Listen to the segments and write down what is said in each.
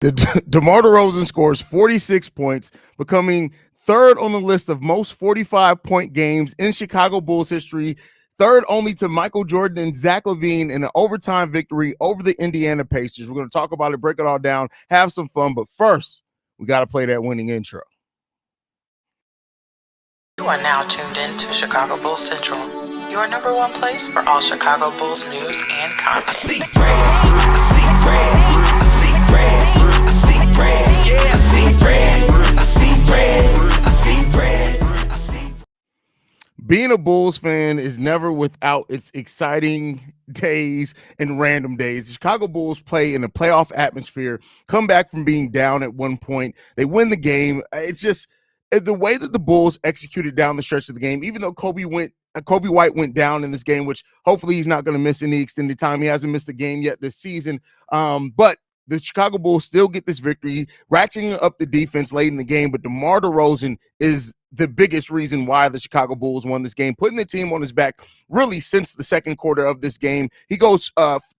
DeMar DeRozan scores 46 points, becoming third on the list of most 45-point games in Chicago Bulls history, third only to Michael Jordan and Zach LaVine in an overtime victory over the Indiana Pacers. We're going to talk about it, break it all down, have some fun, but first, we got to play that winning intro. You are now tuned in to Chicago Bulls Central, your number one place for all Chicago Bulls news and content. I see red, I see red, I see red, I see red, yeah, I see red, I see red, I see red, I see. Being a Bulls fan is never without its exciting days and random days. The Chicago Bulls play in a playoff atmosphere, come back from being down at one point. They win the game. It's just the way that the Bulls executed down the stretch of the game, even though Kobe White went down in this game, which hopefully he's not going to miss any extended time. He hasn't missed a game yet this season. But the Chicago Bulls still get this victory, ratcheting up the defense late in the game. But DeMar DeRozan is the biggest reason why the Chicago Bulls won this game, putting the team on his back really since the second quarter of this game. He goes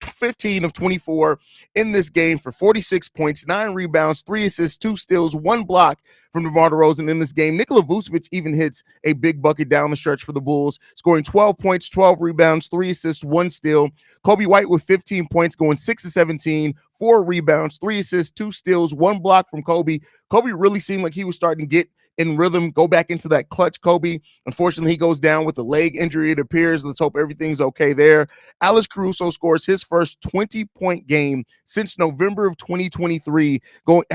15 of 24 in this game for 46 points, 9 rebounds, 3 assists, 2 steals, 1 block from DeMar DeRozan in this game. Nikola Vucevic even hits a big bucket down the stretch for the Bulls, scoring 12 points, 12 rebounds, 3 assists, 1 steal. Kobe White with 15 points, going 6 of 17, 4 rebounds, 3 assists, 2 steals, 1 block from Kobe. Kobe really seemed like he was starting to get in rhythm, go back into that clutch Kobe. Unfortunately, he goes down with a leg injury, it appears. Let's hope everything's okay there. Alex Caruso scores his first 20-point game since November of 2023,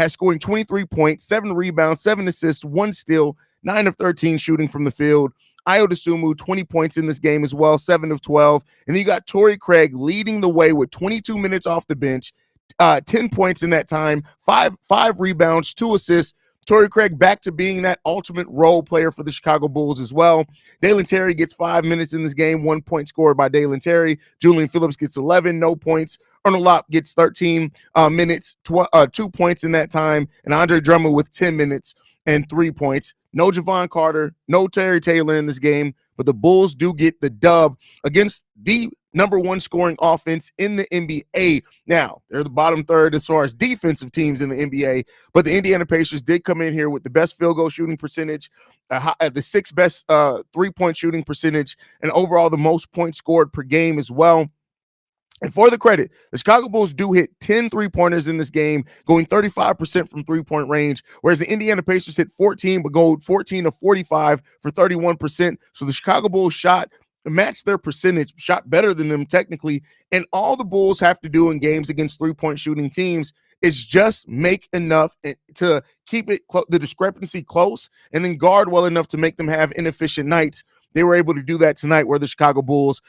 scoring 23 points, 7 rebounds, 7 assists, 1 steal, 9 of 13 shooting from the field. Ayo Dosunmu, 20 points in this game as well, 7 of 12. And then you got Torrey Craig leading the way with 22 minutes off the bench, 10 points in that time, 5 rebounds, 2 assists. Torrey Craig back to being that ultimate role player for the Chicago Bulls as well. Dalen Terry gets 5 minutes in this game, 1 point scored by Dalen Terry. Julian Phillips gets 11, no points. Arnold Lopp gets 13 minutes, 2 points in that time. And Andre Drummond with 10 minutes and 3 points. No Javon Carter, no Terry Taylor in this game, but the Bulls do get the dub against the number one scoring offense in the NBA. Now, they're the bottom third as far as defensive teams in the NBA, but the Indiana Pacers did come in here with the best field goal shooting percentage, the 6th best three-point shooting percentage, and overall the most points scored per game as well. And for the credit, the Chicago Bulls do hit 10 three-pointers in this game, going 35% from three-point range, whereas the Indiana Pacers hit 14, but go 14 of 45 for 31%. So the Chicago Bulls matched their percentage, shot better than them technically, and all the Bulls have to do in games against three-point shooting teams is just make enough to keep the discrepancy close and then guard well enough to make them have inefficient nights. They were able to do that tonight where the Chicago Bulls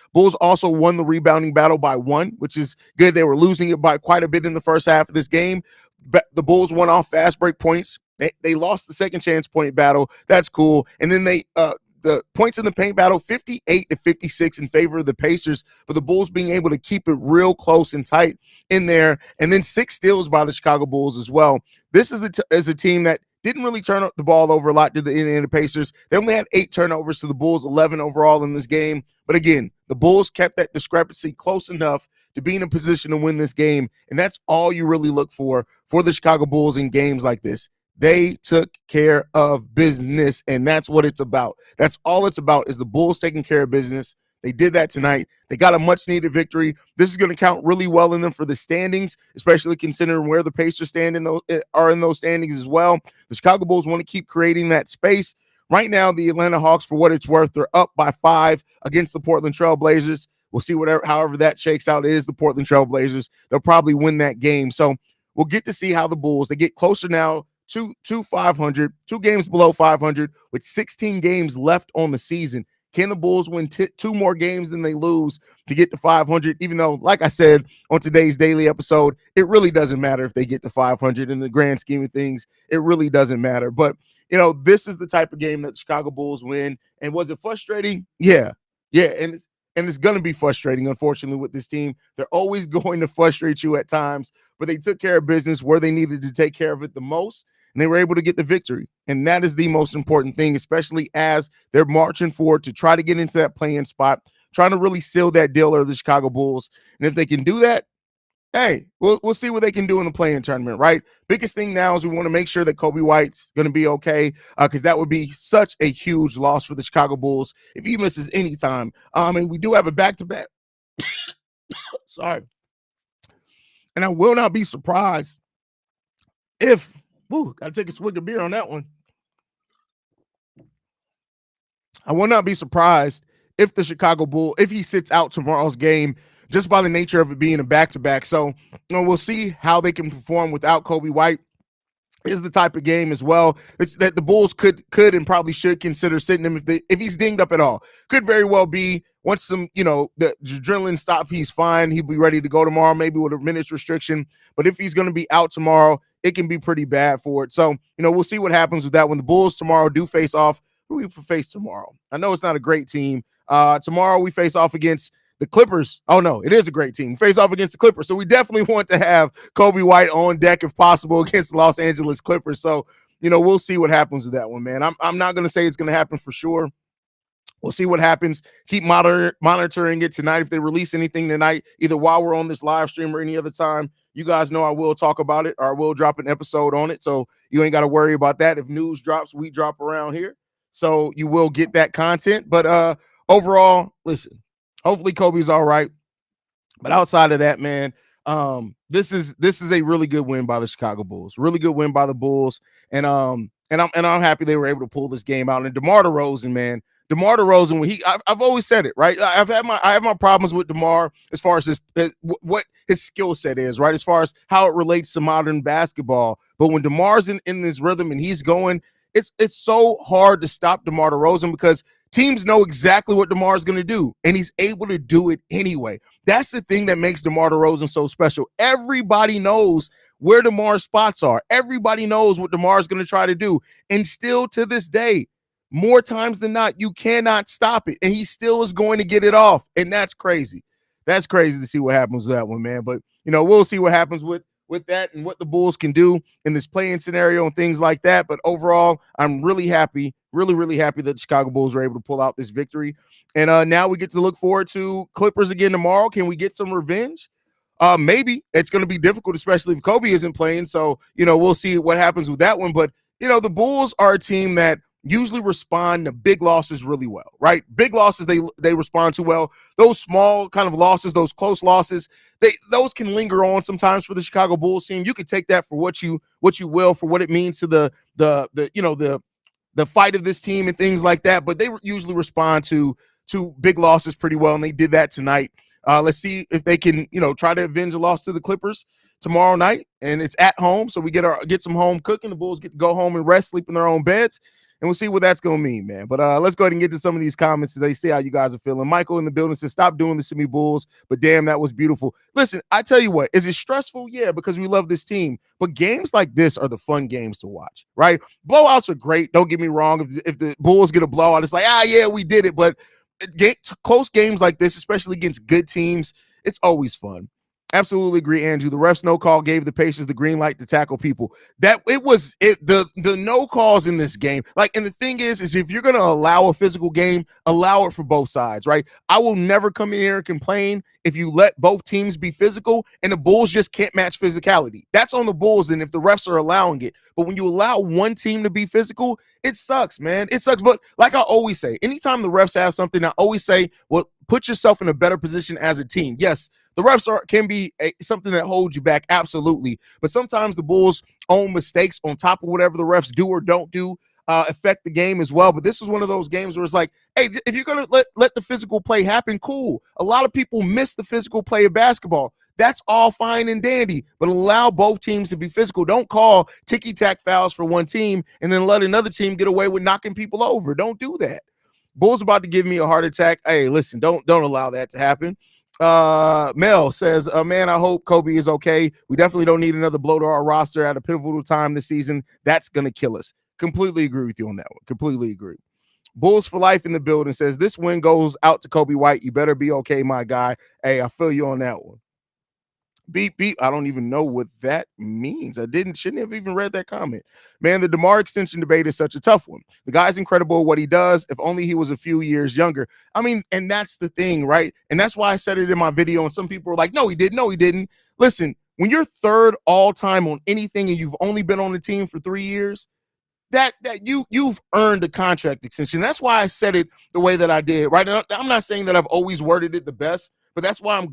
also won the rebounding battle by 1, which is good. They were losing it by quite a bit in the first half of this game. But the Bulls won off fast break points. They lost the second chance point battle. That's cool. And then the points in the paint battle, 58 to 56 in favor of the Pacers, but the Bulls being able to keep it real close and tight in there. And then 6 steals by the Chicago Bulls as well. This is a team that didn't really turn the ball over a lot to the Indiana Pacers. They only had 8 turnovers to the Bulls, 11 overall in this game. But again, the Bulls kept that discrepancy close enough to be in a position to win this game. And that's all you really look for the Chicago Bulls in games like this. They took care of business, and that's what it's about. That's all it's about, is the Bulls taking care of business. They did that tonight. They got a much-needed victory. This is going to count really well in them for the standings, especially considering where the Pacers are in those standings as well. The Chicago Bulls want to keep creating that space. Right now, the Atlanta Hawks, for what it's worth, they're up by 5 against the Portland Trail Blazers. We'll see however that shakes out. It is the Portland Trail Blazers. They'll probably win that game. So we'll get to see how the Bulls, they get closer now to 500, 2 games below 500 with 16 games left on the season. Can the Bulls win 2 more games than they lose to get to 500? Even though, like I said on today's daily episode, it really doesn't matter if they get to 500 in the grand scheme of things. It really doesn't matter. But, this is the type of game that the Chicago Bulls win. And was it frustrating? Yeah. And it's going to be frustrating, unfortunately, with this team. They're always going to frustrate you at times, but they took care of business where they needed to take care of it the most, and they were able to get the victory. And that is the most important thing, especially as they're marching forward to try to get into that play-in spot, trying to really seal that deal of the Chicago Bulls. And if they can do that, hey, we'll see what they can do in the play-in tournament, right? Biggest thing now is we want to make sure that Kobe White's going to be okay, because that would be such a huge loss for the Chicago Bulls if he misses any time. And we do have a back-to-back. Sorry. And I will not be surprised if, got to take a swig of beer on that one. I will not be surprised if the Chicago Bull, if he sits out tomorrow's game, just by the nature of it being a back-to-back. So, we'll see how they can perform without Kobe White. Is the type of game as well. It's that the Bulls could and probably should consider sitting him if he's dinged up at all. Could very well be once some, the adrenaline stop, he's fine. He'll be ready to go tomorrow, maybe with a minutes restriction. But if he's going to be out tomorrow, it can be pretty bad for it. So, we'll see what happens with that. When the Bulls tomorrow do face off, who do we face tomorrow? I know it's not a great team. Tomorrow we face off against the Clippers. Oh, no, it is a great team. We face off against the Clippers. So we definitely want to have Kobe White on deck if possible against the Los Angeles Clippers. So, we'll see what happens with that one, man. I'm not going to say it's going to happen for sure. We'll see what happens. Keep monitoring it tonight. If they release anything tonight, either while we're on this live stream or any other time, you guys know I will talk about it or I will drop an episode on it. So you ain't got to worry about that. If news drops, we drop around here. So you will get that content. But overall, listen, hopefully Kobe's all right. But outside of that, man, this is a really good win by the Chicago Bulls. Really good win by the Bulls. And I'm happy they were able to pull this game out. And DeMar DeRozan, man. DeMar DeRozan, when I've always said it, right? I have my problems with DeMar as far as what his skill set is, right? As far as how it relates to modern basketball. But when DeMar's in this rhythm and he's going, it's so hard to stop DeMar DeRozan because teams know exactly what DeMar is going to do, and he's able to do it anyway. That's the thing that makes DeMar DeRozan so special. Everybody knows where DeMar's spots are. Everybody knows what DeMar is going to try to do. And still to this day, more times than not, you cannot stop it. And he still is going to get it off. And that's crazy. That's crazy to see what happens with that one, man. But, we'll see what happens with that and what the Bulls can do in this play-in scenario and things like that. But overall, I'm really happy, really happy that the Chicago Bulls were able to pull out this victory. And now we get to look forward to Clippers again tomorrow. Can we get some revenge? Maybe. It's going to be difficult, especially if Kobe isn't playing. So, we'll see what happens with that one. But, the Bulls are a team that usually respond to big losses really well, right? Big losses, they respond to well. Those small kind of losses, those close losses, those can linger on sometimes for the Chicago Bulls team. You could take that for what you will, for what it means to the fight of this team and things like that. But they usually respond to big losses pretty well, and they did that tonight. Let's see if they can, try to avenge a loss to the Clippers tomorrow night. And it's at home, so we get some home cooking. The Bulls get to go home and rest, sleep in their own beds. And we'll see what that's going to mean, man. But let's go ahead and get to some of these comments today, see how you guys are feeling. Michael in the building says, stop doing this to me, Bulls. But damn, that was beautiful. Listen, I tell you what, is it stressful? Yeah, because we love this team. But games like this are the fun games to watch, right? Blowouts are great. Don't get me wrong. If the Bulls get a blowout, it's like, yeah, we did it. But close games like this, especially against good teams, it's always fun. Absolutely agree, Andrew. The ref's no call gave the Pacers the green light to tackle people. That it was the no calls in this game. And the thing is if you're going to allow a physical game, allow it for both sides, right? I will never come in here and complain if you let both teams be physical and the Bulls just can't match physicality. That's on the Bulls, and if the refs are allowing it. But when you allow one team to be physical, it sucks, man. It sucks. But like I always say, anytime the refs have something, I always say, well, put yourself in a better position as a team. Yes, the refs can be something that holds you back, absolutely. But sometimes the Bulls' own mistakes on top of whatever the refs do or don't do affect the game as well. But this is one of those games where it's like, hey, if you're going to let the physical play happen, cool. A lot of people miss the physical play of basketball. That's all fine and dandy, but allow both teams to be physical. Don't call ticky-tack fouls for one team and then let another team get away with knocking people over. Don't do that. Bulls about to give me a heart attack. Hey, listen, don't allow that to happen. Mel says, man, I hope Kobe is okay. We definitely don't need another blow to our roster at a pivotal time this season. That's going to kill us. Completely agree with you on that one. Completely agree. Bulls for life in the building says, this win goes out to Kobe White. You better be okay, my guy. Hey, I feel you on that one. Beep, beep. I don't even know what that means. Shouldn't have even read that comment. Man, the DeMar extension debate is such a tough one. The guy's incredible at what he does. If only he was a few years younger. I mean, and that's the thing, right? And that's why I said it in my video. And some people were like, no, he didn't. No, he didn't. Listen, when you're third all time on anything and you've only been on the team for 3 years, you've earned a contract extension. That's why I said it the way that I did. Right now, I'm not saying that I've always worded it the best, but that's why I'm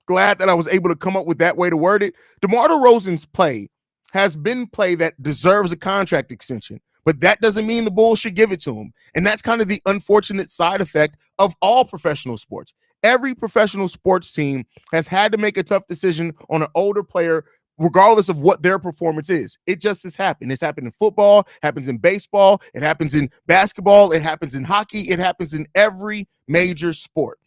glad that I was able to come up with that way to word it. DeMar DeRozan's play has been play that deserves a contract extension, but that doesn't mean the Bulls should give it to him. And that's kind of the unfortunate side effect of all professional sports. Every professional sports team has had to make a tough decision on an older player, regardless of what their performance is. It just has happened. It's happened in football, happens in baseball, it happens in basketball, it happens in hockey, it happens in every major sport.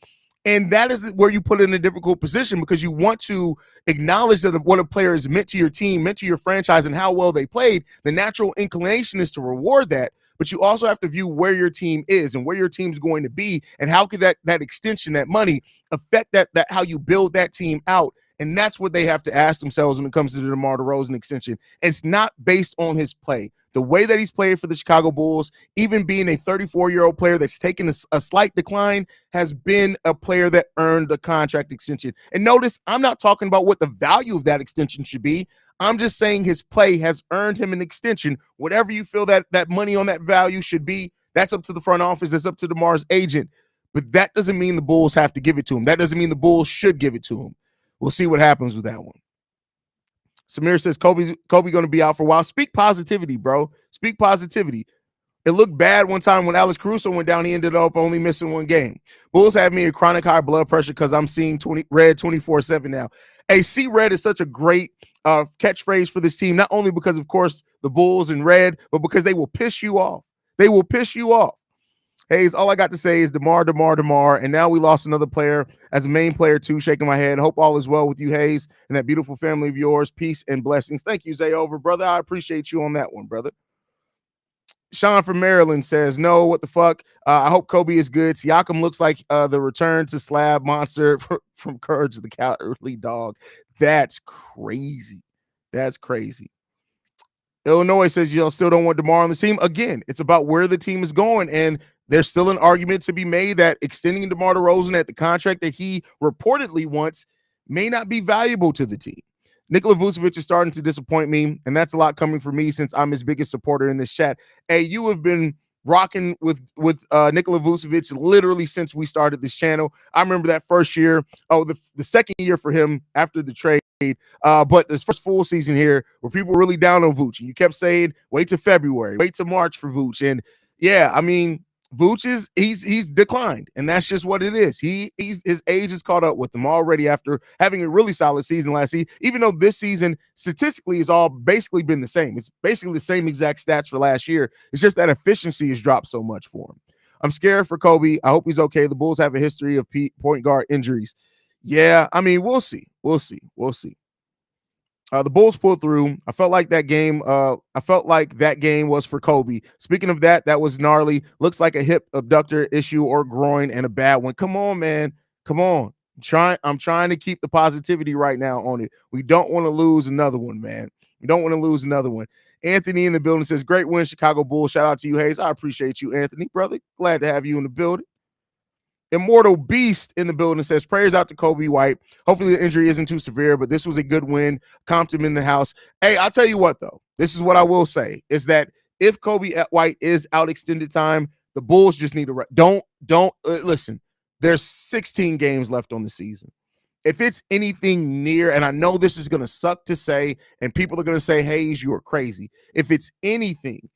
And that is where you put it in a difficult position, because you want to acknowledge that what a player is meant to your team, meant to your franchise, and how well they played. The natural inclination is to reward that, but you also have to view where your team is and where your team's going to be, and how could that extension, that money, affect that how you build that team out. And that's what they have to ask themselves when it comes to the DeMar DeRozan extension. It's not based on his play. The way that he's played for the Chicago Bulls, even being a 34-year-old player that's taken a slight decline, has been a player that earned a contract extension. And notice, I'm not talking about what the value of that extension should be. I'm just saying his play has earned him an extension. Whatever you feel that money on that value should be, that's up to the front office. That's up to DeMar's agent. But that doesn't mean the Bulls have to give it to him. That doesn't mean the Bulls should give it to him. We'll see what happens with that one. Samir says Kobe going to be out for a while. Speak positivity, bro. Speak positivity. It looked bad one time when Alex Caruso went down. He ended up only missing one game. Bulls have me at chronic high blood pressure because I'm seeing red 24/7 now. Hey, see red is such a great catchphrase for this team, not only because, of course, the Bulls and red, but because they will piss you off. They will piss you off. Haize, all I got to say is DeMar, and now we lost another player as a main player too. Shaking my head. Hope all is well with you, Haize, and that beautiful family of yours. Peace and blessings. Thank you, Zay Over, brother. I appreciate you on that one, brother. Sean from Maryland says, no, what the fuck? I hope Kobe is good. Siakam looks like the return to slab monster from Courage the Cowardly Dog. That's crazy. That's crazy. Illinois says you still don't want DeMar on the team. Again, it's about where the team is going, and there's still an argument to be made that extending DeMar DeRozan at the contract that he reportedly wants may not be valuable to the team. Nikola Vucevic is starting to disappoint me, and that's a lot coming from me since I'm his biggest supporter in this chat. Hey, you have been rocking with Nikola Vucevic literally since we started this channel. I remember that first year, the second year for him after the trade. But this first full season here where people were really down on Vooch, and you kept saying, wait till February, wait till March for Vooch. And yeah, I mean, Vooch he's declined, and that's just what it is. His age is caught up with him already after having a really solid season last season, even though this season statistically has all basically been the same. It's basically the same exact stats for last year. It's just that efficiency has dropped so much for him. I'm scared for Kobe. I hope he's okay. The Bulls have a history of point guard injuries. Yeah, I mean, we'll see. The Bulls pulled through. I felt like that game was for Kobe. Speaking of that, that was gnarly. Looks like a hip abductor issue or groin, and a bad one. Come on, man. Come on. I'm trying to keep the positivity right now on it. We don't want to lose another one, man. We don't want to lose another one. Anthony in the building says, great win, Chicago Bulls. Shout out to you, Haize. I appreciate you, Anthony, brother. Glad to have you in the building. Immortal Beast in the building says, prayers out to Kobe White. Hopefully the injury isn't too severe, but this was a good win. Compton in the house. Hey, I'll tell you what, though. This is what I will say, is that if Kobe White is out extended time, the Bulls just need to don't listen. There's 16 games left on the season. If it's anything near, and I know this is going to suck to say, and people are going to say, Haize, you are crazy. If it's anything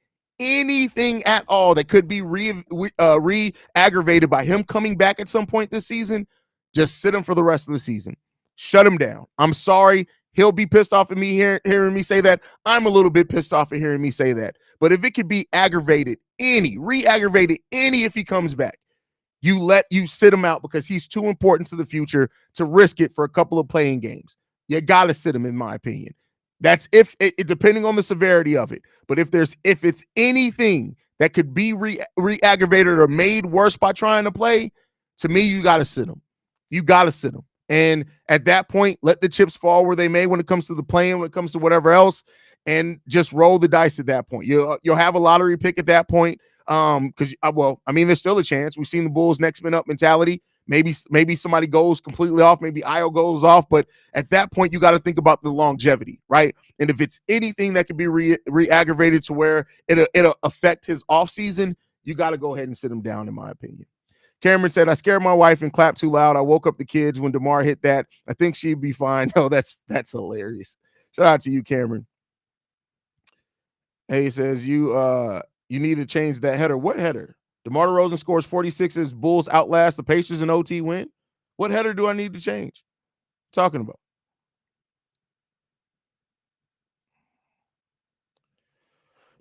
at all that could be re-aggravated by him coming back at some point this season, just sit him for the rest of the season. Shut him down. I'm sorry. He'll be pissed off at me hearing me say that. I'm a little bit pissed off at hearing me say that. But if it could be re-aggravated if he comes back, you sit him out, because he's too important to the future to risk it for a couple of playing games. You got to sit him, in my opinion. That's if it depending on the severity of it. But if it's anything that could be re-aggravated or made worse by trying to play, to me, you got to sit him. You got to sit him. And at that point, let the chips fall where they may when it comes to the playing, when it comes to whatever else, and just roll the dice at that point. You'll have a lottery pick at that point. Because there's still a chance. We've seen the Bulls next man up mentality. Maybe somebody goes completely off. Maybe Io goes off. But at that point, you got to think about the longevity, right? And if it's anything that can be re-aggravated to where it'll affect his offseason, you got to go ahead and sit him down, in my opinion. Cameron said, I scared my wife and clapped too loud. I woke up the kids when DeMar hit that. I think she'd be fine. Oh, that's hilarious. Shout out to you, Cameron. Hey, he says, you need to change that header. What header? DeMar DeRozan scores 46 as Bulls outlast the Pacers in OT win. What header do I need to change? Talking about.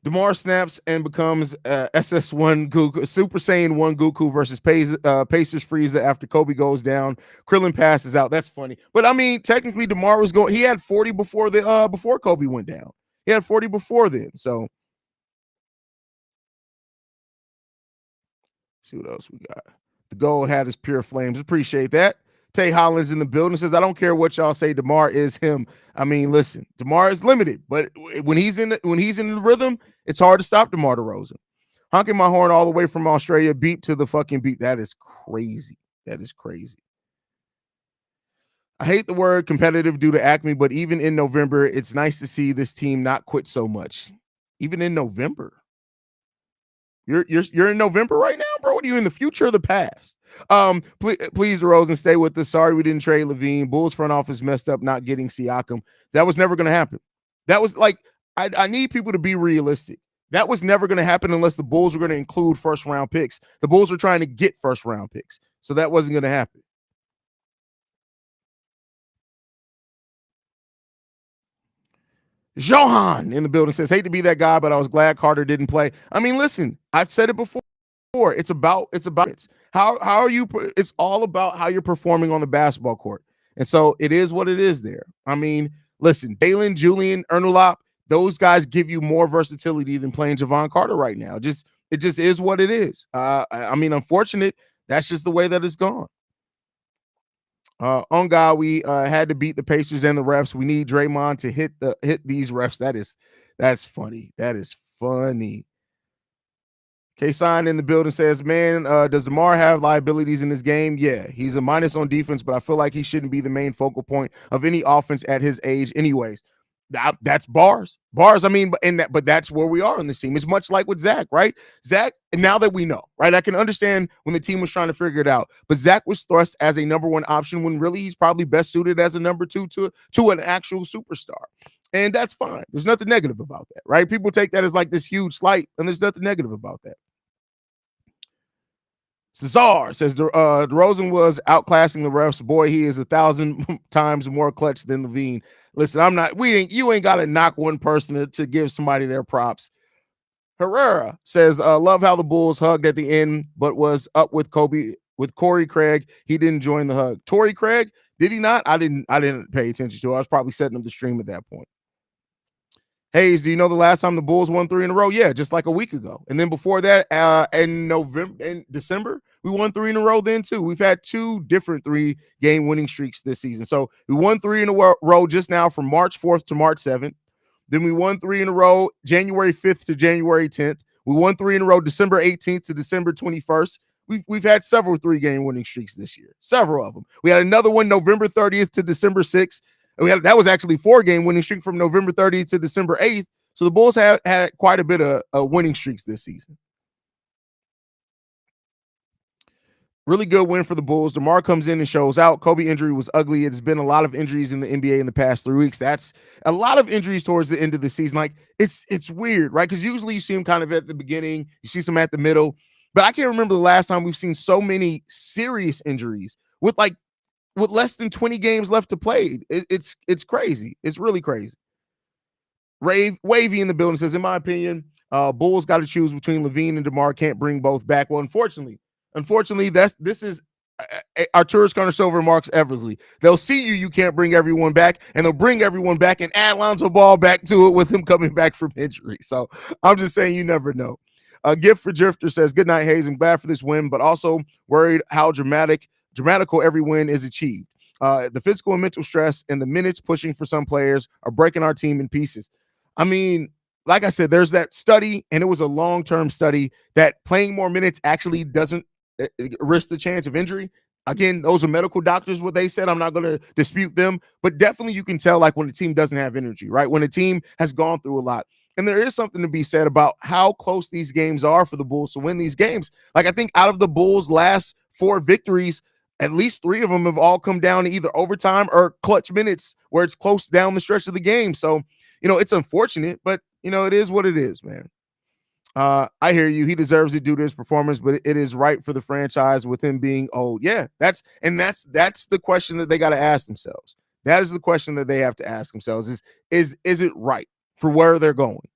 DeMar snaps and becomes SS1 Goku, Super Saiyan 1 Goku versus Pacers Frieza after Kobe goes down. Krillin passes out. That's funny. But I mean, technically DeMar was going, he had 40 before Kobe went down. He had 40 before then. So see what else we got. The gold hat is pure flames. Appreciate that. Tay Hollins in the building says, I don't care what y'all say. DeMar is him. I mean, listen, DeMar is limited, but when he's in the rhythm, it's hard to stop DeMar DeRozan. Honking my horn all the way from Australia, beep to the fucking beep. That is crazy. That is crazy. I hate the word competitive due to Acme, but even in November, it's nice to see this team not quit so much. Even in November. You're in November right now, bro? What are you, in the future or the past? Please, DeRozan, stay with us. Sorry we didn't trade Levine. Bulls front office messed up not getting Siakam. That was never going to happen. That was like, I need people to be realistic. That was never going to happen unless the Bulls were going to include first-round picks. The Bulls were trying to get first-round picks, so that wasn't going to happen. Johan in the building says, hate to be that guy, but I was glad Carter didn't play. I mean, listen, I've said it before. It's about how are you, it's all about how you're performing on the basketball court. And so it is what it is there. I mean, listen, Dalen, Julian, Ernulop, those guys give you more versatility than playing Javon Carter right now. It just is what it is. I mean, unfortunate, that's just the way that it's gone. On God, we had to beat the Pacers and the refs. We need Draymond to hit these refs. That's funny. That is funny. K-Sign in the building says, man, does DeMar have liabilities in this game? Yeah, he's a minus on defense, but I feel like he shouldn't be the main focal point of any offense at his age anyways. That's bars. I mean, but that's where we are in this team. It's much like with Zach, right? Zach, and now that we know, right? I can understand when the team was trying to figure it out, but Zach was thrust as a number one option when really he's probably best suited as a number two to an actual superstar. And that's fine. There's nothing negative about that, right? People take that as like this huge slight, and there's nothing negative about that. Cesar says DeRozan was outclassing the refs. Boy, he is 1,000 times more clutch than Levine. Listen, you ain't got to knock one person to give somebody their props. Herrera says, love how the Bulls hugged at the end, but was up with Corey Craig. He didn't join the hug. Torrey Craig, did he not? I didn't pay attention to it. I was probably setting up the stream at that point. Haize, do you know the last time the Bulls won 3 in a row? Yeah, just like a week ago. And then before that, in December, we won 3 in a row then too. We've had 2 different 3-game winning streaks this season. So we won 3 in a row just now from March 4th to March 7th. Then we won 3 in a row January 5th to January 10th. We won 3 in a row December 18th to December 21st. We've had several 3-game winning streaks this year, several of them. We had another one November 30th to December 6th. That was actually 4-game winning streak from November 30th to December 8th. So the Bulls have had quite a bit of winning streaks this season. Really good win for the Bulls. DeMar comes in and shows out. Kobe injury was ugly. It's been a lot of injuries in the NBA in the past 3 weeks. That's a lot of injuries towards the end of the season. Like it's weird, right? Because usually you see them kind of at the beginning, you see some at the middle. But I can't remember the last time we've seen so many serious injuries with less than 20 games left to play. It's crazy. It's really crazy. Wavy in the building says, in my opinion, Bulls got to choose between Levine and DeMar. Can't bring both back. Well, unfortunately, this is Arturas Carnicello and Marks Eversley. They'll see you can't bring everyone back, and they'll bring everyone back and add Lonzo Ball back to it with him coming back from injury. So I'm just saying you never know. A gift for Drifter says, good night, Haize. I'm glad for this win, but also worried how dramatical every win is achieved. The physical and mental stress and the minutes pushing for some players are breaking our team in pieces. I mean, like I said, there's that study, and it was a long-term study that playing more minutes actually doesn't risk the chance of injury. Again, those are medical doctors, what they said. I'm not going to dispute them, but definitely you can tell like when a team doesn't have energy, right? When a team has gone through a lot. And there is something to be said about how close these games are for the Bulls to win these games. Like I think out of the Bulls' last 4 victories, at least 3 of them have all come down to either overtime or clutch minutes where it's close down the stretch of the game. So, it's unfortunate, but it is what it is, man. I hear you. He deserves to do this performance, but it is right for the franchise with him being old. Yeah, that's the question that they got to ask themselves. That is the question that they have to ask themselves: is it right for where they're going?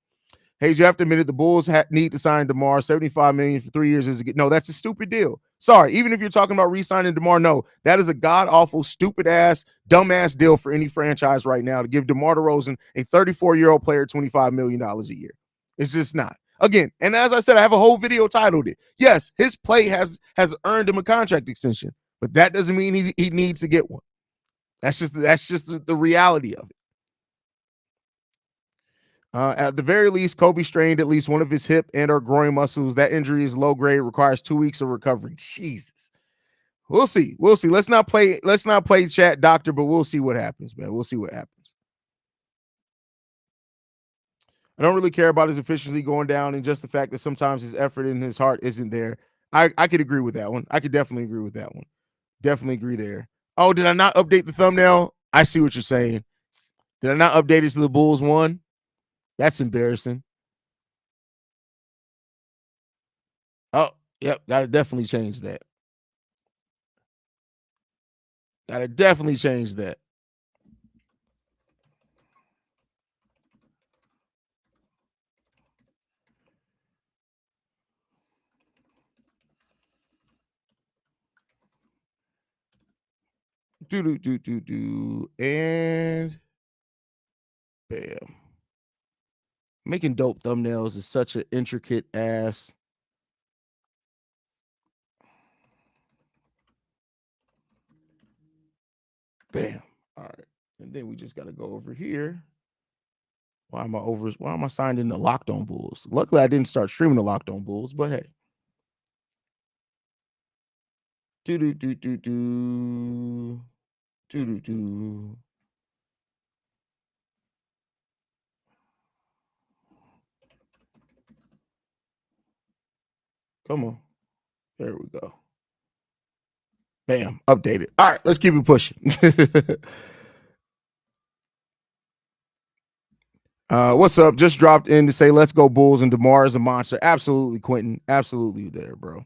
Haize, you have to admit it. The Bulls need to sign DeMar. $75 million for 3 years no, that's a stupid deal. Sorry, even if you're talking about re-signing DeMar, no, that is a god awful, stupid ass, dumbass deal for any franchise right now to give DeMar DeRozan, a 34-year-old player, $25 million a year. It's just not. Again, and as I said, I have a whole video titled it. Yes, his play has earned him a contract extension, but that doesn't mean he needs to get one. That's just the reality of it. At the very least, Kobe strained at least one of his hip and or groin muscles. That injury is low grade, requires 2 weeks of recovery. Jesus. We'll see. Let's not play chat doctor, but we'll see what happens, man. We'll see what happens. I don't really care about his efficiency going down and just the fact that sometimes his effort and his heart isn't there. I could agree with that one. I could definitely agree with that one. Definitely agree there. Oh, did I not update the thumbnail? I see what you're saying. Did I not update it to the Bulls one? That's embarrassing. Oh, yep. Got to definitely change that. Got to definitely change that. And bam. Making dope thumbnails is such an intricate ass. Bam. All right. And then we just got to go over here. Why am I signed into Locked On Bulls? Luckily, I didn't start streaming the Locked On Bulls, but hey. Come on. There we go. Bam. Updated. All right. Let's keep it pushing. What's up? Just dropped in to say let's go Bulls, and DeMar is a monster. Absolutely, Quentin. Absolutely there, bro.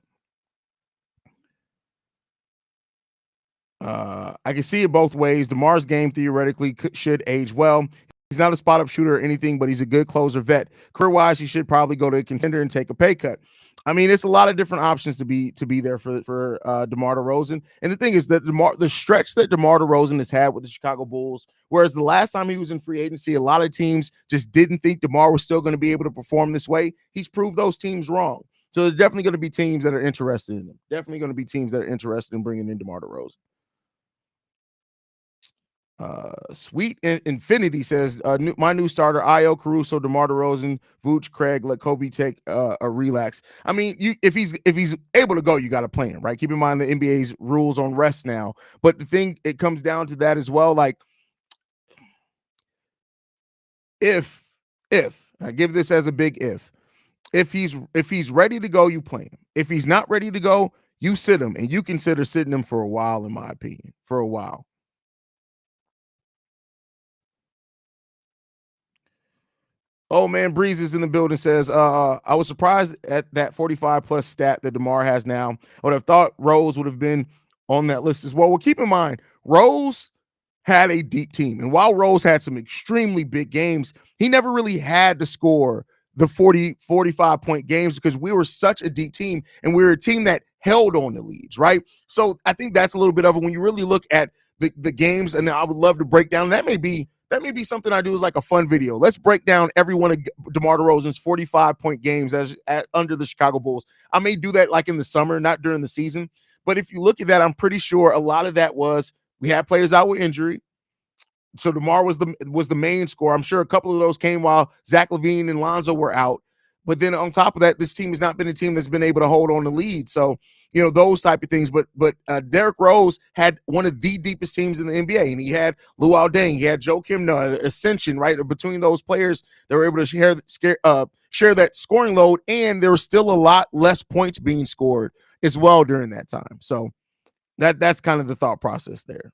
I can see it both ways. DeMar's game theoretically should age well. He's not a spot-up shooter or anything, but he's a good closer vet. Career-wise, he should probably go to a contender and take a pay cut. I mean, it's a lot of different options to be there for DeMar DeRozan. And the thing is that the stretch that DeMar DeRozan has had with the Chicago Bulls, whereas the last time he was in free agency, a lot of teams just didn't think DeMar was still going to be able to perform this way. He's proved those teams wrong. So there's definitely going to be teams that are interested in him. Definitely going to be teams that are interested in bringing in DeMar DeRozan. Sweet Infinity says my new starter Io, Caruso, DeMar DeRozan, Vooch, Craig, let Kobe take a relax. I mean, if he's able to go, you got to play him, right? Keep in mind the NBA's rules on rest now, but the thing it comes down to that as well. Like if I give this as a big if he's ready to go, you play him. If he's not ready to go, you sit him, and you consider sitting him for a while, in my opinion, for a while. Oh man, Breeze is in the building. Says, I was surprised at that 45 plus stat that DeMar has now. I would have thought Rose would have been on that list as well. Well, keep in mind, Rose had a deep team. And while Rose had some extremely big games, he never really had to score the 40, 45 point games because we were such a deep team and we were a team that held on the leads, right? So I think that's a little bit of it when you really look at the games, and I would love to break down. That may be something I do as like a fun video. Let's break down every one of DeMar DeRozan's 45-point games under the Chicago Bulls. I may do that like in the summer, not during the season. But if you look at that, I'm pretty sure a lot of that was we had players out with injury. So DeMar was the main scorer. I'm sure a couple of those came while Zach LaVine and Lonzo were out. But then on top of that, this team has not been a team that's been able to hold on the lead. So, those type of things. But Derrick Rose had one of the deepest teams in the NBA, and he had Luol Deng, he had Joe Kimna, Ascension, right? Between those players, they were able to share that scoring load, and there was still a lot less points being scored as well during that time. So that's kind of the thought process there.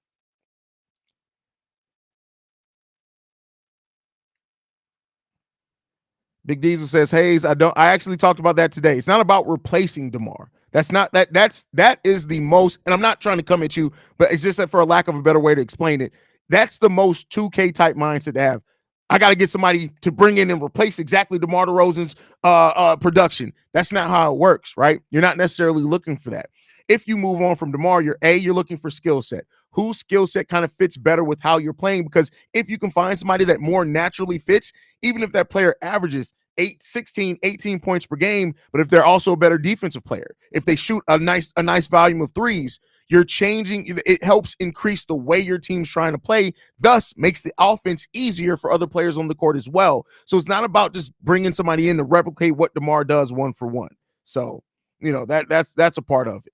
Big Diesel says, Haize, I actually talked about that today. It's not about replacing DeMar. That is the most, and I'm not trying to come at you, but it's just that for a lack of a better way to explain it, that's the most 2K type mindset to have. I got to get somebody to bring in and replace exactly DeMar DeRozan's production. That's not how it works, right? You're not necessarily looking for that. If you move on from DeMar, you're looking for skill set. Whose skill set kind of fits better with how you're playing? Because if you can find somebody that more naturally fits, even if that player averages 16, 18 points per game, but if they're also a better defensive player, if they shoot a nice volume of threes, you're changing. It helps increase the way your team's trying to play, thus makes the offense easier for other players on the court as well. So it's not about just bringing somebody in to replicate what DeMar does one for one. So, that's a part of it.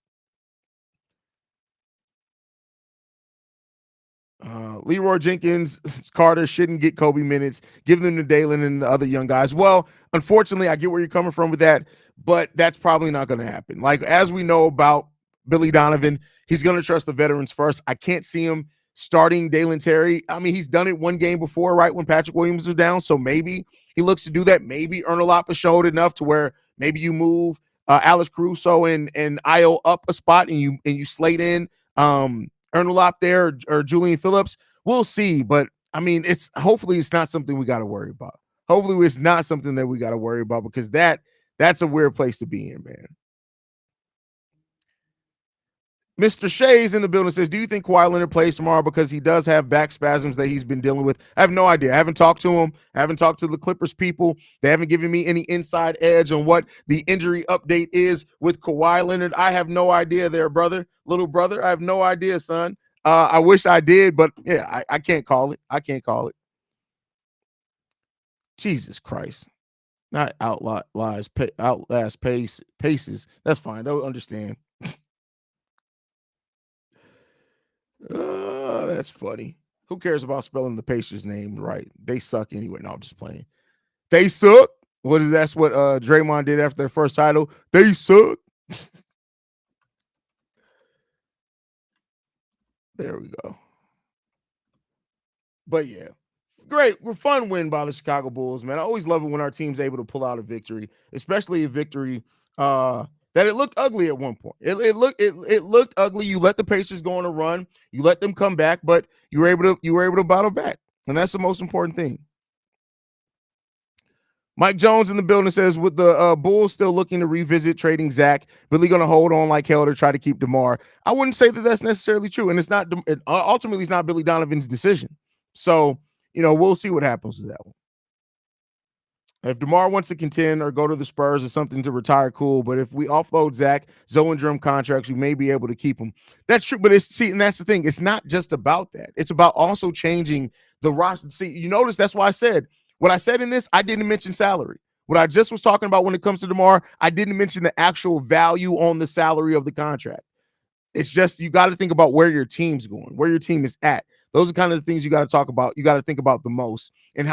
Leroy Jenkins Carter shouldn't get Kobe minutes. Give them to Dalen and the other young guys. Well, unfortunately, I get where you're coming from with that, but that's probably not going to happen. Like, as we know about Billy Donovan, he's going to trust the veterans first. I can't see him starting Dalen Terry. I mean, he's done it one game before, right, when Patrick Williams was down, so maybe he looks to do that. Maybe Ernalapa showed enough to where maybe you move Alex Caruso and Io up a spot and you slate in Ernalop there or Julian Phillips. We'll see, but I mean, hopefully it's not something we got to worry about. Hopefully it's not something that we got to worry about, because that's a weird place to be in, man. Mr. Shay's in the building says, do you think Kawhi Leonard plays tomorrow because he does have back spasms that he's been dealing with? I have no idea. I haven't talked to him. I haven't talked to the Clippers people. They haven't given me any inside edge on what the injury update is with Kawhi Leonard. I have no idea there, little brother. I have no idea, son. I wish I did, but yeah, I can't call it. I can't call it. Jesus Christ. Not Outlast Paces. That's fine. They'll understand. That's funny. Who cares about spelling the Pacers' name right? They suck anyway. No, I'm just playing. They suck. That's what Draymond did after their first title. They suck. There we go. But yeah, great. We're fun win by the Chicago Bulls, man. I always love it when our team's able to pull out a victory, especially a victory that it looked ugly at one point. It looked ugly. You let the Pacers go on a run, you let them come back, but you were able to battle back, and that's the most important thing. Mike Jones in the building says, with the Bulls still looking to revisit trading Zach, really going to hold on like hell to try to keep DeMar. I wouldn't say that that's necessarily true, and ultimately it's not Billy Donovan's decision. So, we'll see what happens with that one. If DeMar wants to contend or go to the Spurs or something to retire, cool. But if we offload Zach, Zoe and Drum contracts, we may be able to keep him. That's true. But and that's the thing. It's not just about that. It's about also changing the roster. See, you notice that's why I said what I said in this. I didn't mention salary. What I just was talking about when it comes to DeMar, I didn't mention the actual value on the salary of the contract. It's just, you got to think about where your team's going, where your team is at. Those are kind of the things you got to talk about. You got to think about the most, and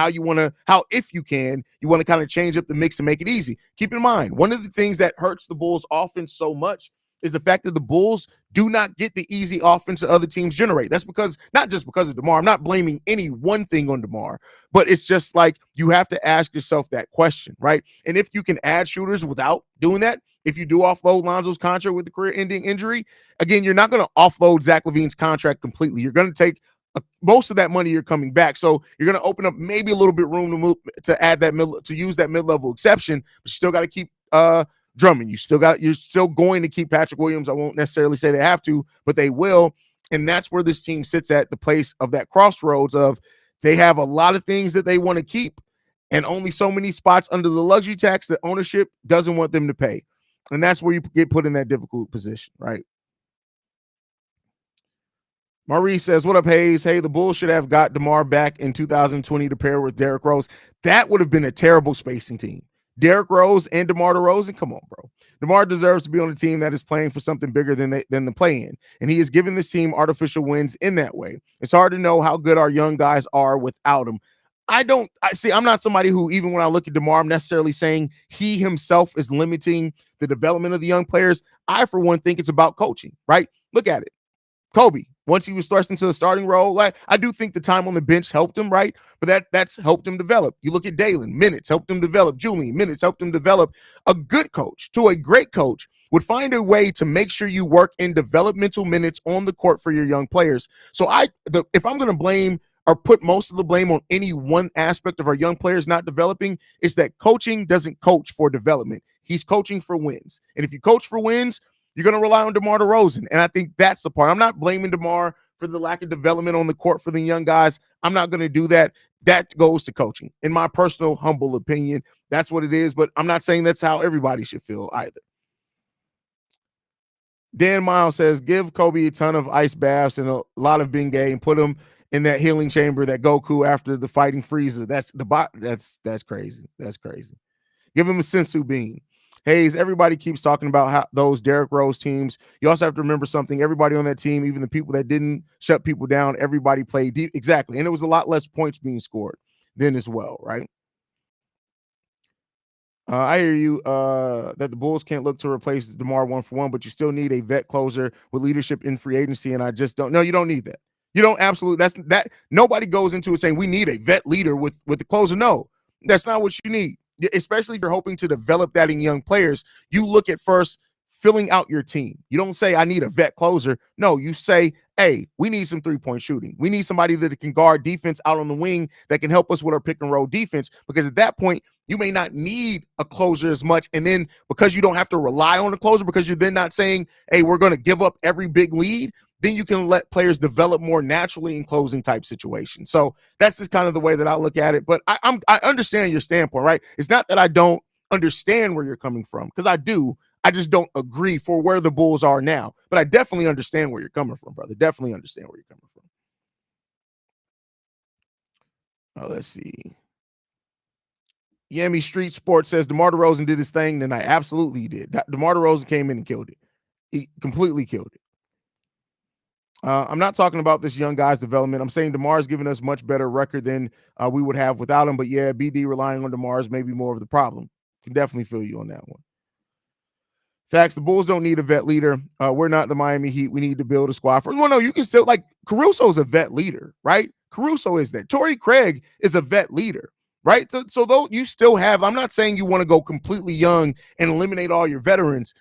if you can, you want to kind of change up the mix to make it easy. Keep in mind, one of the things that hurts the Bulls offense so much is the fact that the Bulls do not get the easy offense that other teams generate. That's not just because of DeMar. I'm not blaming any one thing on DeMar, but it's just like you have to ask yourself that question, right? And if you can add shooters without doing that, if you do offload Lonzo's contract with the career-ending injury, again, you're not going to offload Zach LaVine's contract completely. You're going to take most of that money. You're coming back, so you're going to open up maybe a little bit room to move to add that to use that mid-level exception, but you still got to keep Drummond. You're still going to keep Patrick Williams. I won't necessarily say they have to, but they will, and that's where this team sits at the place of that crossroads of they have a lot of things that they want to keep, and only so many spots under the luxury tax that ownership doesn't want them to pay. And that's where you get put in that difficult position, right? Marie says, what up, Haize? Hey, the Bulls should have got DeMar back in 2020 to pair with Derrick Rose. That would have been a terrible spacing team. Derrick Rose and DeMar DeRozan, come on, bro. DeMar deserves to be on a team that is playing for something bigger than the play-in, and he is giving this team artificial wins in that way. It's hard to know how good our young guys are without him. I'm not somebody who, even when I look at DeMar, I'm necessarily saying he himself is limiting the development of the young players. I, for one, think it's about coaching, right? Look at it. Kobe, once he was thrust into the starting role, like I do think the time on the bench helped him, right? But that's helped him develop. You look at Dalen, minutes helped him develop. Julian, minutes helped him develop. A good coach to a great coach would find a way to make sure you work in developmental minutes on the court for your young players. So if I'm going to blame or put most of the blame on any one aspect of our young players not developing, it's that coaching doesn't coach for development. He's coaching for wins. And if you coach for wins, you're going to rely on DeMar DeRozan. And I think that's the part. I'm not blaming DeMar for the lack of development on the court for the young guys. I'm not going to do that. That goes to coaching. In my personal, humble opinion, that's what it is. But I'm not saying that's how everybody should feel either. Dan Miles says, give Kobe a ton of ice baths and a lot of Bengay and put him in that healing chamber that Goku after the fighting Frieza. That's crazy. That's crazy. Give him a sensu bean. Haize, everybody keeps talking about how those Derrick Rose teams. You also have to remember something. Everybody on that team, even the people that didn't shut people down, everybody played deep. Exactly. And it was a lot less points being scored then as well, right? I hear you that the Bulls can't look to replace DeMar 1-for-1, but you still need a vet closer with leadership in free agency. And I just don't. No, you don't need that. You don't absolutely. Nobody goes into it saying we need a vet leader with the closer. No, that's not what you need. Especially if you're hoping to develop that in young players, you look at first filling out your team. You don't say, I need a vet closer. No, you say, hey, we need some three-point shooting. We need somebody that can guard defense out on the wing that can help us with our pick and roll defense, because at that point, you may not need a closer as much. And then because you don't have to rely on the closer, because you're then not saying, hey, we're going to give up every big lead, then you can let players develop more naturally in closing type situations. So that's just kind of the way that I look at it. But I understand your standpoint, right? It's not that I don't understand where you're coming from, because I do. I just don't agree for where the Bulls are now. But I definitely understand where you're coming from, brother. Definitely understand where you're coming from. Let's see. Yami Street Sports says DeMar DeRozan did his thing tonight. Absolutely he did. DeMar DeRozan came in and killed it. He completely killed it. I'm not talking about this young guy's development. I'm saying DeMar's given us much better record than we would have without him. But yeah, BD relying on DeMar is maybe more of the problem. Can definitely feel you on that one. Facts, the Bulls don't need a vet leader. We're not the Miami Heat. We need to build a squad for. Well, no, you can still, like, Caruso's a vet leader, right? Caruso is that. Torrey Craig is a vet leader, right? So though you still have, I'm not saying you want to go completely young and eliminate all your veterans.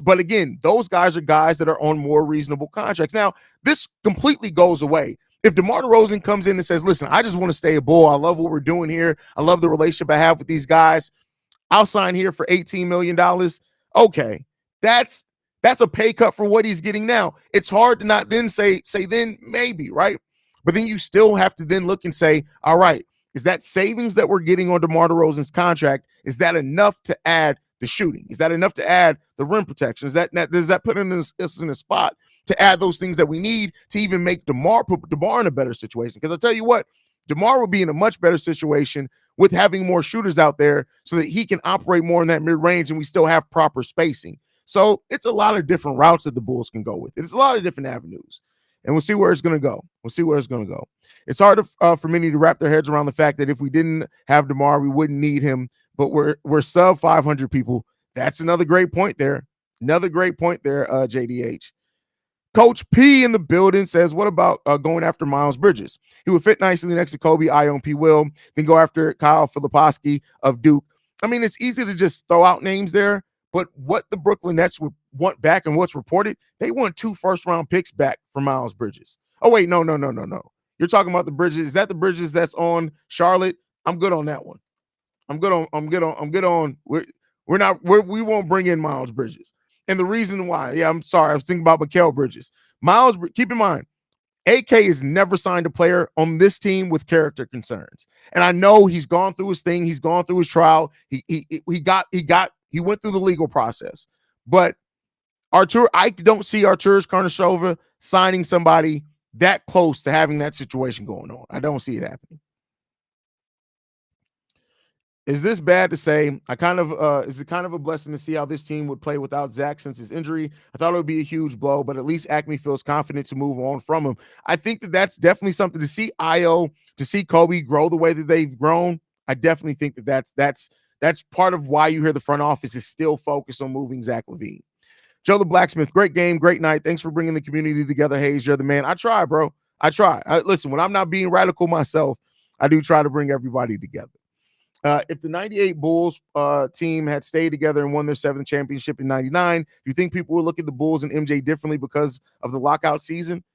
But again, those guys are guys that are on more reasonable contracts. Now, this completely goes away. If DeMar DeRozan comes in and says, listen, I just want to stay a Bull. I love what we're doing here. I love the relationship I have with these guys. I'll sign here for $18 million. Okay, that's a pay cut for what he's getting now. It's hard to not then say then maybe, right? But then you still have to then look and say, all right, is that savings that we're getting on DeMar DeRozan's contract, is that enough to add the shooting? Is that enough to add the rim protection? Does that put us in a spot to add those things that we need to even make put DeMar in a better situation? Because I'll tell you what, DeMar will be in a much better situation with having more shooters out there so that he can operate more in that mid-range and we still have proper spacing. So it's a lot of different routes that the Bulls can go with. It's a lot of different avenues. And we'll see where it's going to go. It's hard for many to wrap their heads around the fact that if we didn't have DeMar, we wouldn't need him. But we're sub 500 people. That's another great point there. JDH. Coach P in the building says, what about going after Miles Bridges? He would fit nicely next to Kobe, Ion P. Will, then go after Kyle Filipowski of Duke. I mean, it's easy to just throw out names there, but what the Brooklyn Nets would want back and what's reported, they want 2 first-round picks back for Miles Bridges. Oh, wait, no. You're talking about the Bridges. Is that the Bridges that's on Charlotte? I'm good on that one. I'm good on. We won't bring in Miles Bridges. And the reason why, I'm sorry, I was thinking about Mikal Bridges. Miles, keep in mind, AK has never signed a player on this team with character concerns. And I know he's gone through his thing. He's gone through his trial. He went through the legal process. But I don't see Arturas Karnisovas signing somebody that close to having that situation going on. I don't see it happening. Is this bad to say? I kind of is it kind of a blessing to see how this team would play without Zach since his injury? I thought it would be a huge blow, but at least Acme feels confident to move on from him. I think that that's definitely something to see Io, to see Kobe grow the way that they've grown. I definitely think that that's part of why you hear the front office is still focused on moving Zach LaVine. Joe the Blacksmith, great game, great night. Thanks for bringing the community together, Haize. You're the man. I try, bro. I try. Listen, when I'm not being radical myself, I do try to bring everybody together. If the 98 Bulls team had stayed together and won their seventh championship in 99, do you think people would look at the Bulls and MJ differently because of the lockout season?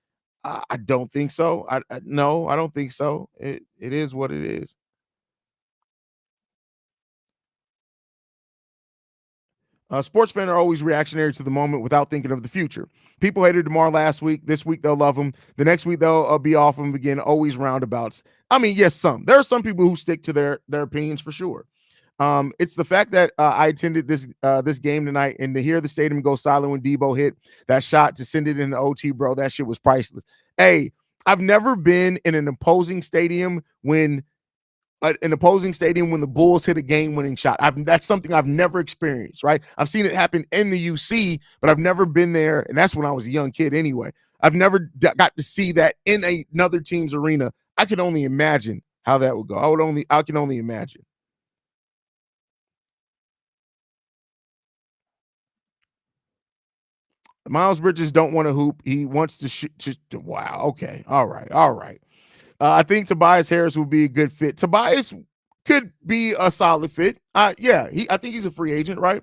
I don't think so. No, I don't think so. It is what it is. Sports fans are always reactionary to the moment without thinking of the future. People hated Demar last week. This week they'll love him. The next week they'll be off him again. Always roundabouts. I mean, yes, some. There are some people who stick to their opinions for sure. It's the fact that I attended this game tonight and to hear the stadium go silent when Debo hit that shot to send it in the OT, bro. That shit was priceless. Hey, I've never been in an opposing stadium when the Bulls hit a game-winning shot. That's something I've never experienced, right? I've seen it happen in the UC, but I've never been there, and that's when I was a young kid anyway. I've never got to see that in another team's arena. I can only imagine how that would go. I can only imagine. Miles Bridges don't want to hoop. He wants to shoot. Wow. Okay. All right. All right. I think Tobias Harris would be a good fit. Tobias could be a solid fit. Yeah, I think he's a free agent, right?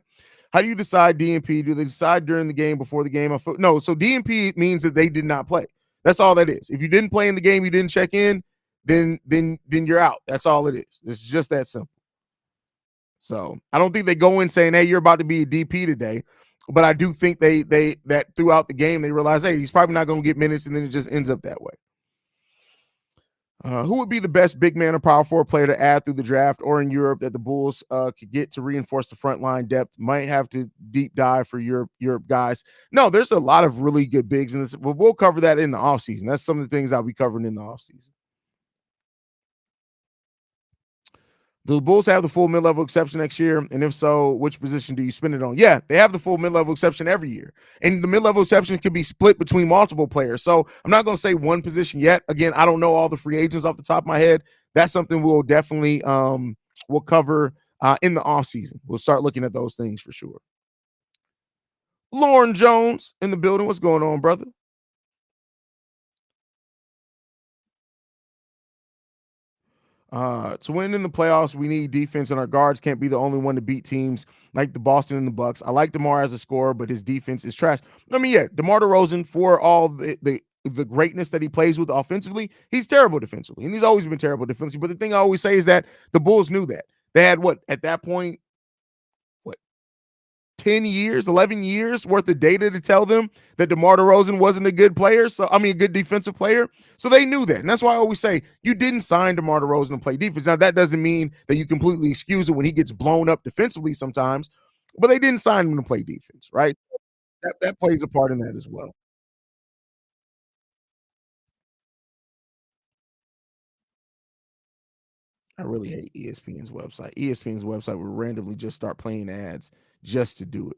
How do you decide DNP? Do they decide during the game, before the game? No, so DNP means that they did not play. That's all that is. If you didn't play in the game, you didn't check in, then you're out. That's all it is. It's just that simple. So I don't think they go in saying, "Hey, you're about to be a DP today," but I do think they that throughout the game they realize, "Hey, he's probably not going to get minutes," and then it just ends up that way. Who would be the best big man or power forward player to add through the draft or in Europe that the Bulls could get to reinforce the front line depth? Might have to deep dive for Europe guys. No, there's a lot of really good bigs in this, but we'll cover that in the offseason. That's some of the things I'll be covering in the offseason. Do the Bulls have the full mid-level exception next year? And if so, which position do you spend it on? Yeah, they have the full mid-level exception every year. And the mid-level exception can be split between multiple players. So I'm not going to say one position yet. Again, I don't know all the free agents off the top of my head. That's something we'll definitely we'll cover in the offseason. We'll start looking at those things for sure. Lauren Jones in the building. What's going on, brother? To win in the playoffs, we need defense, and our guards can't be the only one to beat teams like the Boston and the Bucks. I like DeMar as a scorer, but his defense is trash. I mean, yeah, DeMar DeRozan, for all the greatness that he plays with offensively, he's terrible defensively, and he's always been terrible defensively. But the thing I always say is that the Bulls knew that. They had what at that point, 10 years, 11 years worth of data to tell them that DeMar DeRozan wasn't a good player. So, I mean, a good defensive player. So they knew that. And that's why I always say you didn't sign DeMar DeRozan to play defense. Now, that doesn't mean that you completely excuse it when he gets blown up defensively sometimes, but they didn't sign him to play defense, right? That plays a part in that as well. I really hate ESPN's website. ESPN's website will randomly just start playing ads just to do it.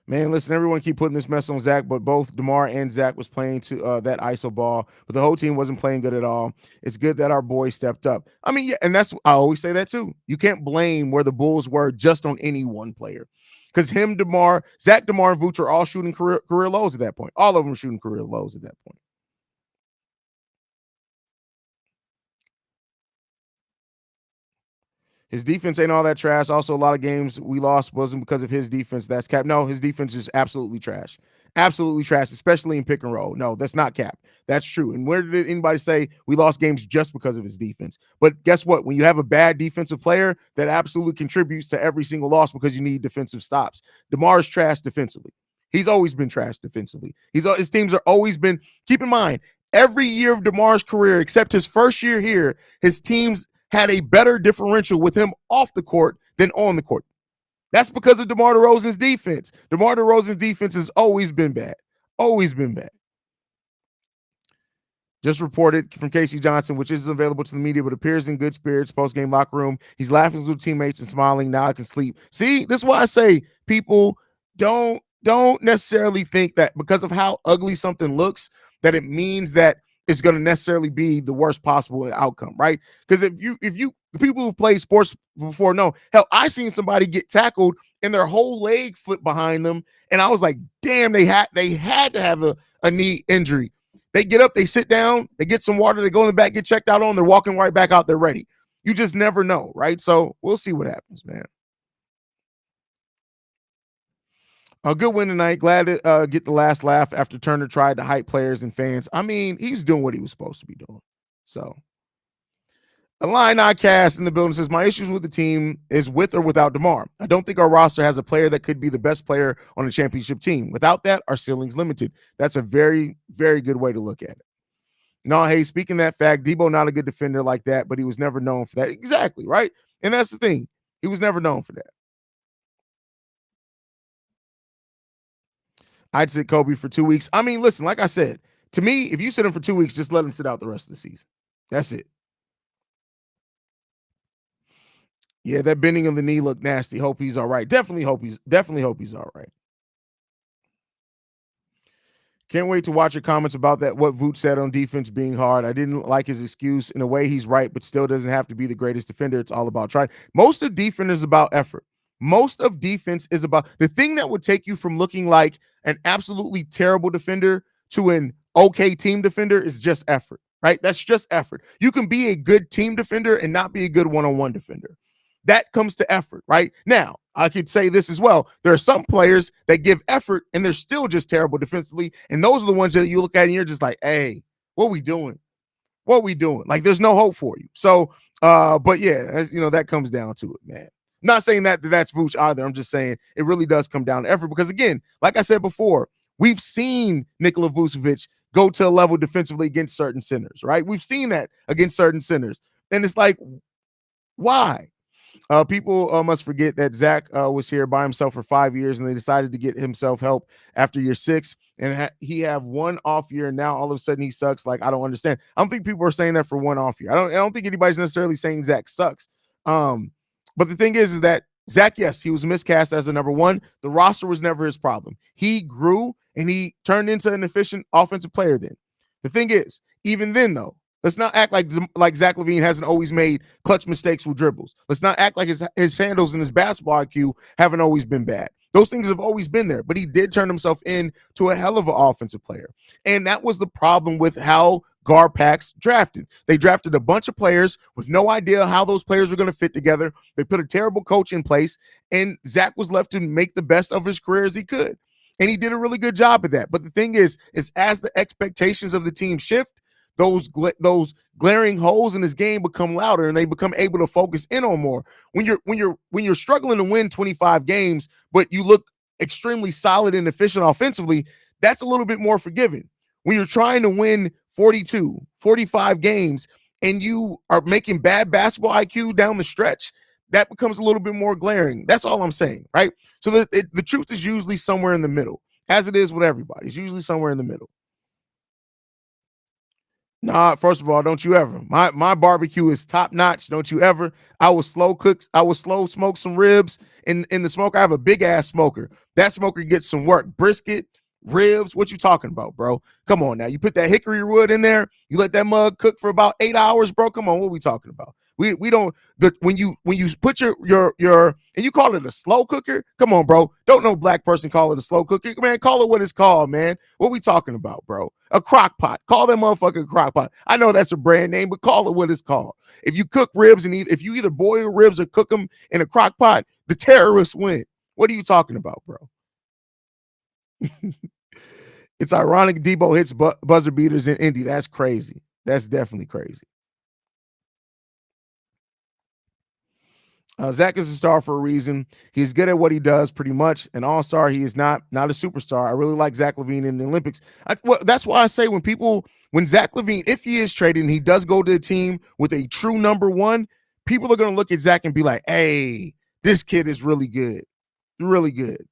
Man, listen, everyone keep putting this mess on Zach, but both DeMar and Zach was playing to that ISO ball, but the whole team wasn't playing good at all. It's good that our boys stepped up. I mean, yeah, and I always say that too. You can't blame where the Bulls were just on any one player. Because Zach, DeMar, and Vooch are all shooting career lows at that point. All of them shooting career lows at that point. His defense ain't all that trash. Also, a lot of games we lost wasn't because of his defense. That's cap. No, his defense is absolutely trash. Absolutely trash, especially in pick and roll. No, that's not cap. That's true. And where did anybody say we lost games just because of his defense? But guess what? When you have a bad defensive player, that absolutely contributes to every single loss because you need defensive stops. DeMar's trash defensively. He's always been trash defensively. His teams are always been. Keep in mind, every year of DeMar's career, except his first year here, his teams had a better differential with him off the court than on the court. That's because of DeMar DeRozan's defense. DeMar DeRozan's defense has always been bad. Always been bad. Just reported from Casey Johnson, which isn't available to the media, but appears in good spirits post-game locker room. He's laughing with teammates and smiling. Now I can sleep. See, this is why I say people don't necessarily think that because of how ugly something looks, that it means that it's going to necessarily be the worst possible outcome, right? Because if you the people who've played sports before know, hell, I seen somebody get tackled and their whole leg flipped behind them, and I was like, damn, they had to have a knee injury. They get up, they sit down, they get some water, they go in the back, get checked out on, they're walking right back out, they're ready. You just never know, right? So we'll see what happens, man. A good win tonight. Glad to get the last laugh after Turner tried to hype players and fans. I mean, he was doing what he was supposed to be doing. So, Illini cast in the building says, my issues with the team is with or without Demar. I don't think our roster has a player that could be the best player on a championship team. Without that, our ceiling's limited. That's a very, very good way to look at it. No, hey, speaking that fact, Debo not a good defender like that, but he was never known for that. Exactly, right? And that's the thing. He was never known for that. I'd sit Kobe for 2 weeks. I mean, listen, like I said, to me, if you sit him for 2 weeks, just let him sit out the rest of the season. That's it. Yeah, that bending of the knee looked nasty. Hope he's all right. Definitely hope he's all right. Can't wait to watch your comments about that. What Vooch said on defense being hard. I didn't like his excuse. In a way, he's right, but still doesn't have to be the greatest defender. It's all about trying. Most of defense is about effort. Most of defense is about the thing that would take you from looking like an absolutely terrible defender to an okay team defender is just effort, right? That's just effort. You can be a good team defender and not be a good one-on-one defender. That comes to effort, right? Now, I could say this as well. There are some players that give effort and they're still just terrible defensively. And those are the ones that you look at and you're just like, hey, what are we doing? What are we doing? Like, there's no hope for you. So, but yeah, as you know, that comes down to it, man. I'm not saying that's Vooch either. I'm just saying it really does come down to effort because, again, like I said before, we've seen Nikola Vucevic go to a level defensively against certain centers, right? We've seen that against certain centers. And it's like, why? People must forget that Zach was here by himself for 5 years, and they decided to get himself help after year 6. And he have one off year, and now all of a sudden he sucks. Like, I don't understand. I don't think people are saying that for one off year. I don't think anybody's necessarily saying Zach sucks. But the thing is that Zach, yes, he was miscast as a number one. The roster was never his problem. He grew and he turned into an efficient offensive player. Then the thing is, even then though, let's not act like Zach LaVine hasn't always made clutch mistakes with dribbles. Let's not act like his handles and his basketball IQ haven't always been bad. Those things have always been there, but he did turn himself into a hell of an offensive player. And that was the problem with how Garpax drafted. They drafted a bunch of players with no idea how those players were going to fit together. They put a terrible coach in place, and Zach was left to make the best of his career as he could. And he did a really good job at that. But the thing is as the expectations of the team shift, those glaring holes in his game become louder and they become able to focus in on more. When you're struggling to win 25 games, but you look extremely solid and efficient offensively, that's a little bit more forgiving. When you're trying to win 42, 45 games and you are making bad basketball IQ down the stretch, that becomes a little bit more glaring. That's all I'm saying, right? So the truth is usually somewhere in the middle, as it is with everybody. It's usually somewhere in the middle. Nah, first of all, don't you ever. My barbecue is top notch. Don't you ever. I will slow smoke some ribs in the smoker. I have a big ass smoker. That smoker gets some work. Brisket, ribs. What you talking about, bro? Come on now. You put that hickory wood in there. You let that mug cook for about 8 hours, bro. Come on, what are we talking about? We don't when you put your and you call it a slow cooker. Come on, bro. Don't no black person call it a slow cooker, man. Call it what it's called, man. What we talking about, bro? A crock pot. Call that motherfucker a crock pot. I know that's a brand name, but call it what it's called. If you cook ribs and if you either boil ribs or cook them in a crock pot, the terrorists win. What are you talking about, bro? It's ironic Debo hits buzzer beaters in Indy. That's crazy. That's definitely crazy. Zach is a star for a reason. He's good at what he does, pretty much. An all-star. He is not a superstar. I really like Zach LaVine in the Olympics. That's why I say when Zach LaVine, if he is traded and he does go to a team with a true number one, people are going to look at Zach and be like, hey, this kid is really good. Really good.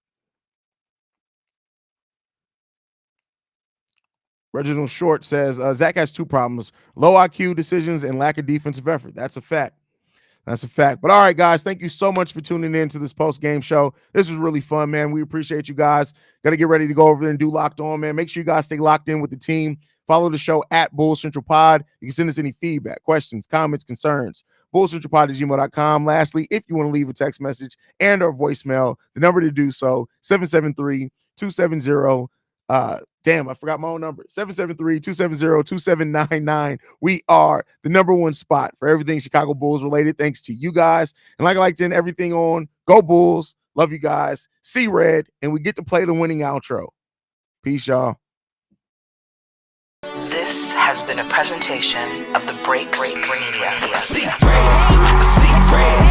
Reginald Short says Zach has two problems: low IQ decisions and lack of defensive effort. That's a fact. That's a fact. But all right, guys, thank you so much for tuning in to this post-game show. This was really fun, man. We appreciate you guys. Got to get ready to go over there and do Locked On, man. Make sure you guys stay locked in with the team. Follow the show at Bulls Central Pod. You can send us any feedback, questions, comments, concerns. BullsCentralPod@gmail.com. Lastly, if you want to leave a text message and or voicemail, the number to do so, 773-270 damn, I forgot my own number. 773-270-2799. We are the number one spot for everything Chicago Bulls related, thanks to you guys. And like I like to end everything on, go Bulls. Love you guys. See red, and we get to play the winning outro. Peace, y'all. This has been a presentation of the Breaks Media. I see red.